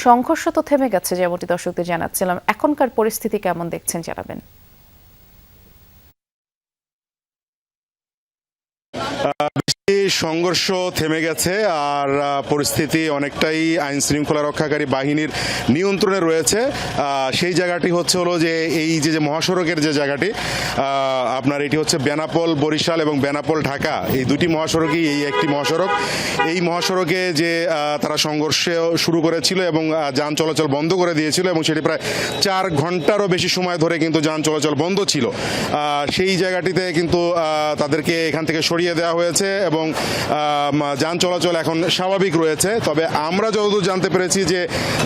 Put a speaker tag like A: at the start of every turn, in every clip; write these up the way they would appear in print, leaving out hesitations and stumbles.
A: সংঘর্ষ তো থেমে গেছে যেমনটি দর্শকদের জানাচ্ছিলাম, এখনকার পরিস্থিতি কেমন দেখছেন জানাবেন।
B: সংঘর্ষ থেমে গেছে আর পরিস্থিতি অনেকটাই আইন শৃঙ্খলা রক্ষাকারী বাহিনীর নিয়ন্ত্রণে রয়েছে। সেই জায়গাটি হচ্ছে হলো যে এই যে মহাসড়কের যে জায়গাটি আপনার এটি হচ্ছে বেনাপোল বরিশাল এবং বেনাপোল ঢাকা, এই দুটি মহাসড়কই এই একটি মহাসড়ক। এই মহাসড়কে যে তারা সংঘর্ষ শুরু করেছিল এবং যান চলাচল বন্ধ করে দিয়েছিল এবং সেটি প্রায় 4 ঘন্টারও বেশি সময় ধরে কিন্তু যান চলাচল বন্ধ ছিল। সেই জায়গাটিতে কিন্তু তাদেরকে এখান থেকে সরিয়ে দেওয়া হয়েছে এবং যান চলাচল এখন স্বাভাবিক রয়েছে। তবে আমরা যতদূর জানতে পেরেছি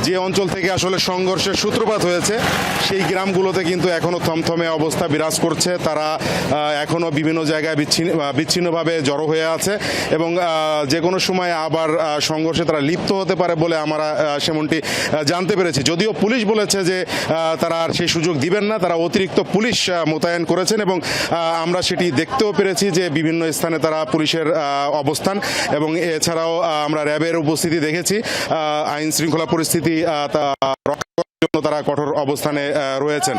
B: যে অঞ্চল থেকে আসলে সংঘর্ষের সূত্রপাত হয়েছে সেই গ্রামগুলোতে কিন্তু এখনো থমথমে অবস্থা বিরাজ করছে। তারা এখনো বিভিন্ন জায়গায় বিচ্ছিন্নভাবে জড়ো হয়ে আছে এবং যে কোনো সময় আবার সংঘর্ষে তারা লিপ্ত হতে পারে বলে আমরা সেমনটি জানতে পেরেছি। যদিও পুলিশ বলেছে যে তারা আর সেই সুযোগ দিবেন না, তারা অতিরিক্ত পুলিশ মোতায়েন করেছেন এবং আমরা সেটি দেখতেও পেরেছি যে বিভিন্ন স্থানে তারা পুলিশের অবস্থান এবং এছাড়াও আমরা র্যাবের উপস্থিতি দেখেছি। আইন শৃঙ্খলা পরিস্থিতি জন্য তারা কঠোর অবস্থানে রয়েছেন।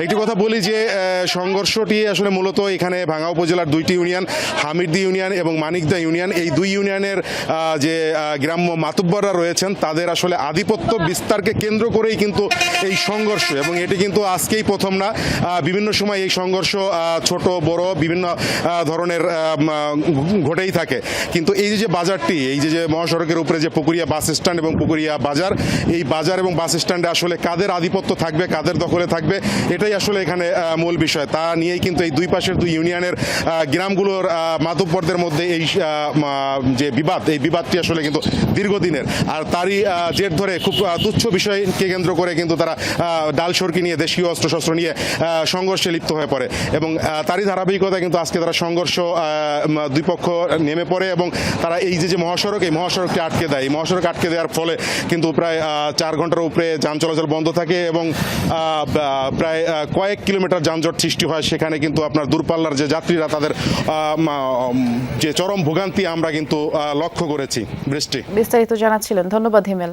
B: একটি কথা বলি যে সংঘর্ষটি আসলে মূলত এখানে ভাঙ্গা উপজেলার 2টি ইউনিয়ন, হামিরদি ইউনিয়ন এবং মানিকদা ইউনিয়ন, এই 2 ইউনিয়নের যে গ্রাম্য মাতুব্বররা রয়েছেন তাদের আসলে আধিপত্য বিস্তারকে কেন্দ্র করেই কিন্তু এই সংঘর্ষ এবং এটি কিন্তু আজকেই প্রথম না। বিভিন্ন সময় এই সংঘর্ষ ছোট বড় বিভিন্ন ধরনের ঘটেই থাকে। কিন্তু এই যে বাজারটি, এই যে মহাসড়কের উপরে যে পুকুরিয়া বাস স্ট্যান্ড এবং পুকুরিয়া বাজার, এই বাজার এবং বাস স্ট্যান্ডে আসলে কাদের আধিপত্য থাকবে, কাদের দখলে থাকবে, এটাই আসলে এখানে মূল বিষয়। তা নিয়েই কিন্তু এই 2 পাশের 2 ইউনিয়নের গ্রামগুলোর মাতুব্বরদের মধ্যে এই যে বিবাদ, এই বিবাদটি আসলে কিন্তু দীর্ঘদিনের। আর তারই জের ধরে খুব তুচ্ছ বিষয়কে কেন্দ্র করে কিন্তু তারা ডাল সরকি নিয়ে, দেশীয় অস্ত্রশস্ত্র নিয়ে সংঘর্ষে লিপ্ত হয়ে পড়ে এবং তারই ধারাবাহিকতা কিন্তু আজকে তারা সংঘর্ষ 2 পক্ষ নেমে পড়ে এবং তারা এই যে মহাসড়ক, এই মহাসড়কটি আটকে দেয়। এই মহাসড়ক আটকে দেওয়ার ফলে কিন্তু প্রায় 4 ঘন্টার উপরে যান চলাচল বন্ধ থাকে এবং প্রায় কয়েক কিলোমিটার যানজট সৃষ্টি হয়। সেখানে কিন্তু আপনার দূরপাল্লার যে যাত্রীরা তাদের যে চরম ভোগান্তি আমরা কিন্তু লক্ষ্য করেছি। বৃষ্টি,
A: বিস্তারিত জানাচ্ছিলেন, ধন্যবাদ হিমেল।